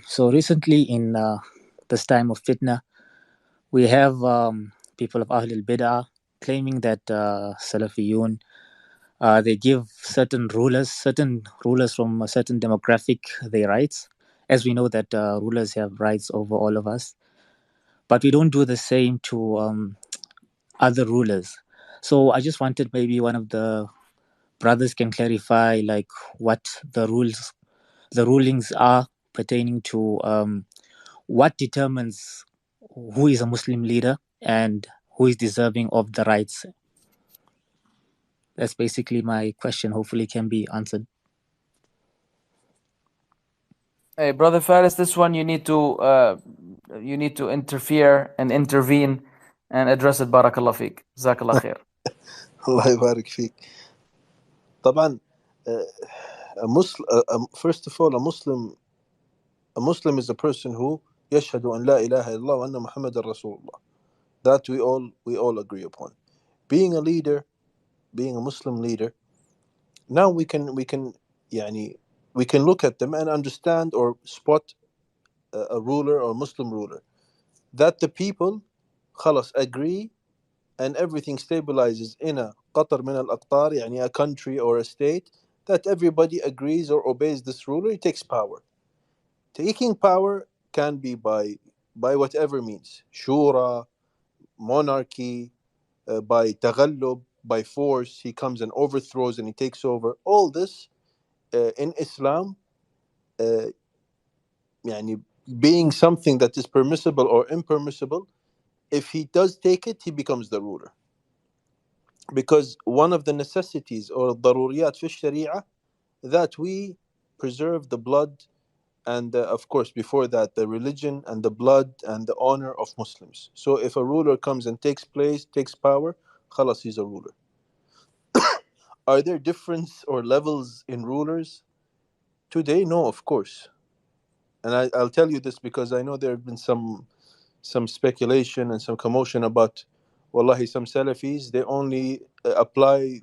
So recently, in this time of fitna, we have people of Ahlul Bid'ah claiming that Salafiyun they give certain rulers from a certain demographic their rights, as we know that rulers have rights over all of us, but we don't do the same to other rulers. So I just wanted maybe one of the brothers can clarify like what the rulings are pertaining to what determines who is a Muslim leader and who is deserving of the rights. That's basically my question. Hopefully, can be answered. Hey, Brother Faris, this one you need to interfere and intervene and address it. Barakallah fiqh. Jazakallah khair. الله يبارك فيك. طبعا first of all, a Muslim is a person who يشهد أن لا إله إلا الله وأن محمد رسول الله. That we all agree upon. Being a leader, being a Muslim leader, now we can look at them and understand or spot a ruler or Muslim ruler that the people خلاص agree and everything stabilizes in a قطر من الأقطار, يعني a country or a state, that everybody agrees or obeys this ruler. He takes power. Taking power can be by whatever means: shura, monarchy, by taghallub, by force. He comes and overthrows and he takes over. All this in Islam, يعني being something that is permissible or impermissible, if he does take it, he becomes the ruler. Because one of the necessities or daruriyat fi sharia, that we preserve the blood and of course before that the religion and the blood and the honor of Muslims. So if a ruler comes and takes power, khalas, he's a ruler. Are there difference or levels in rulers today? No, of course. And I'll tell you this because I know there have been some speculation and some commotion about, wallahi, some Salafis, they only apply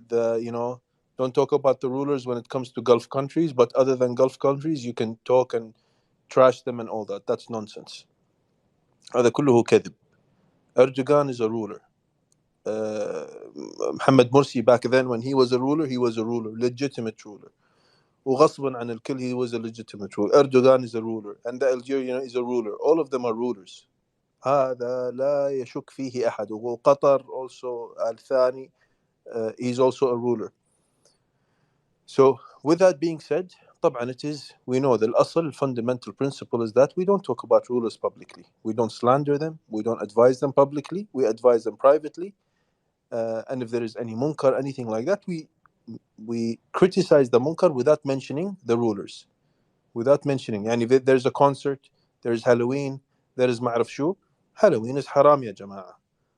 don't talk about the rulers when it comes to Gulf countries, but other than Gulf countries, you can talk and trash them and all that. That's nonsense. هذا كله كذب. Erdogan is a ruler. Mohammed Morsi, back then when he was a ruler, legitimate ruler. وغصبا عن الكل, he was a legitimate ruler. Erdogan is a ruler, and the Algerian is a ruler. All of them are rulers. هذا لا يشك فيه أحد. وقطر also الثاني, he's also a ruler. So with that being said, طبعا we know the الأصل, fundamental principle is that we don't talk about rulers publicly. We don't slander them. We don't advise them publicly. We advise them privately. And if there is any munkar, anything like that, we criticize the munkar without mentioning the rulers. Without mentioning, and if there's a concert, there's Halloween, there is ma'raf shu. Halloween is haram ya jama'a.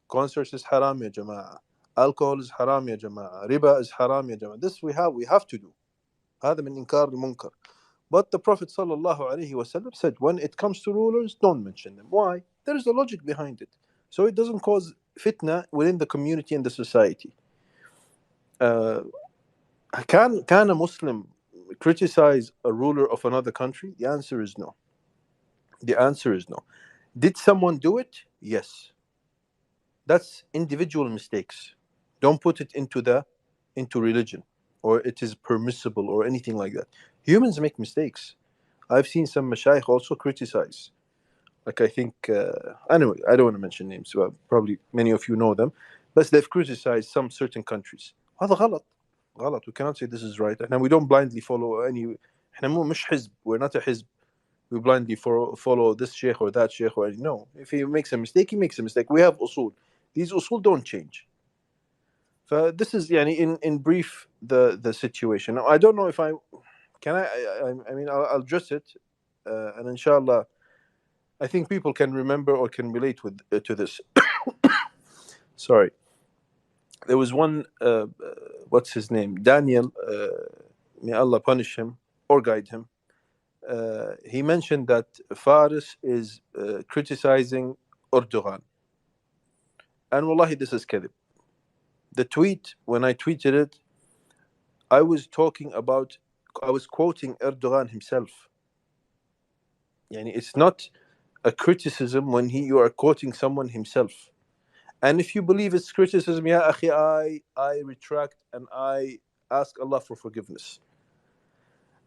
Concerts is haram ya jama'a. Alcohol is haram ya jama'a. Riba is haram ya jama'a. This we have to do. هذا من إنكار المنكر. But the Prophet ﷺ said, when it comes to rulers, don't mention them. Why? There is a logic behind it. So it doesn't cause fitna within the community and the society. Can a Muslim criticize a ruler of another country? The answer is no. Did someone do it? Yes. That's individual mistakes. Don't put it into religion, or it is permissible or anything like that. Humans make mistakes. I've seen some mashayikh also criticize. Like I think, anyway, I don't want to mention names. Well, probably many of you know them, but they've criticized some certain countries. هذا غلط. We cannot say this is right. And we don't blindly follow any. إحنا مش حزب. We're not a hizb. We blindly follow this sheikh or that sheikh. Or no, if he makes a mistake, he makes a mistake. We have usul. These usul don't change. So this is in brief the situation. Now, I don't know if I mean I'll address it, and inshallah, I think people can remember or can relate to this. Sorry, there was one. What's his name? Daniel. May Allah punish him or guide him. He mentioned that Faris is criticizing Erdogan, and wallahi, this is kadhib. The tweet, when I tweeted it, I was quoting Erdogan himself. Yani it's not a criticism when you are quoting someone himself. And if you believe it's criticism, ya akhi, I retract and I ask Allah for forgiveness.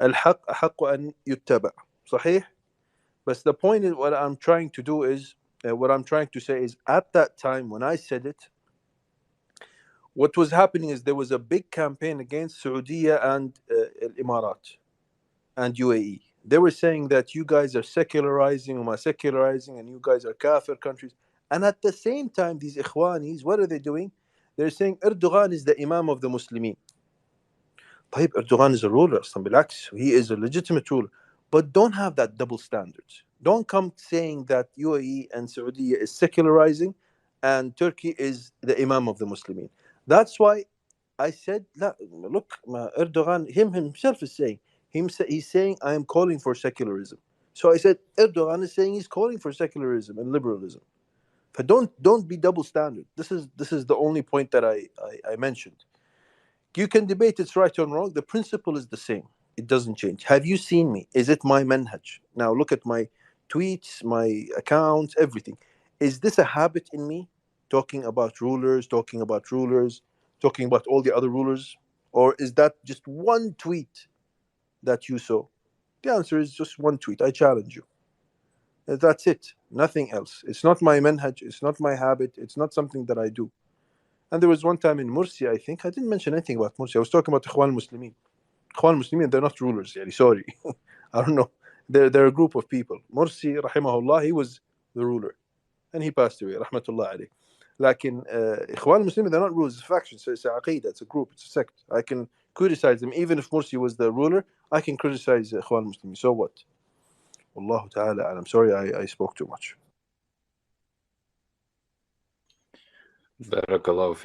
الحق أحق أن يتبع. صحيح? But the point is, what I'm trying to do is, what I'm trying to say is, at that time when I said it, what was happening is there was a big campaign against Saudi and Emirat and UAE. They were saying that you guys are secularizing, and you guys are kafir countries. And at the same time, these Ikhwanis, what are they doing? They're saying Erdogan is the Imam of the Muslimin. طيب, Erdogan is a ruler, أصلاً بالعكس, he is a legitimate ruler. But don't have that double standard. Don't come saying that UAE and Saudi is secularizing and Turkey is the Imam of the Muslimin. That's why I said, look, Erdogan, himself is saying, he's saying, I am calling for secularism. So I said, Erdogan is saying he's calling for secularism and liberalism. But don't be double standard. This is the only point that I mentioned. You can debate it's right or wrong. The principle is the same. It doesn't change. Have you seen me? Is it my manhaj? Now look at my tweets, my accounts, everything. Is this a habit in me? Talking about rulers, talking about all the other rulers? Or is that just one tweet that you saw? The answer is just one tweet. I challenge you. That's it. Nothing else. It's not my manhaj. It's not my habit. It's not something that I do. And there was one time in Mursi, I think, I didn't mention anything about Mursi. I was talking about Ikhwan Muslimin. Ikhwan Muslimin, they're not rulers. Yani, sorry. I don't know. They're a group of people. Mursi, rahimahullah, he was the ruler. And he passed away, rahmatullah alayh. Lakin, Ikhwan Muslimin, they're not rulers, it's a faction. So it's a aqidah, it's a group, it's a sect. I can criticize them. Even if Mursi was the ruler, I can criticize Ikhwan Muslimin. So what? Wallahu ta'ala, I'm sorry I spoke too much. Barakallahu